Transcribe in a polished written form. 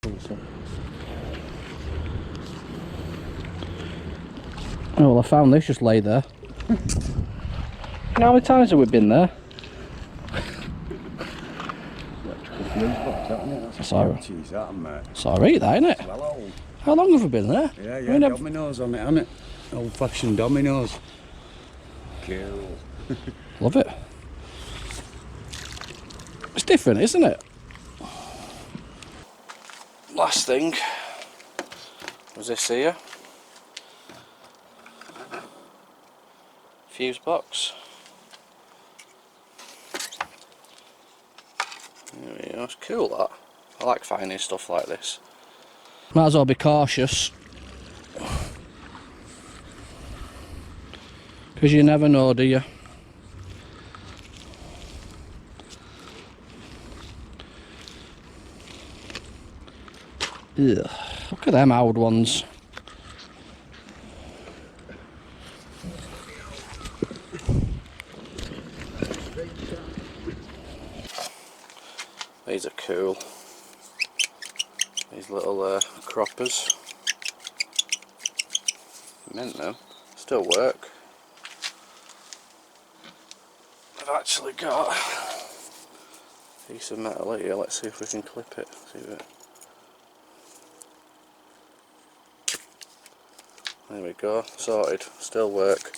Oh well, I found this just lay there. You know how many times have we been there? It's alright, that, isn't it? Well old. How long have we been there? Yeah, dominoes on it, hasn't it? Old fashioned dominoes. Cool. Love it. It's different, isn't it? Last thing was this here. Fuse box. There we go, it's cool that. I like finding stuff like this. Might as well be cautious. Because you never know, do you? Ugh, look at them old ones. These are cool. These little croppers. Mint them. Still work. I've actually got a piece of metal here. Let's see if we can clip it. See if it. There we go. Sorted. Still work.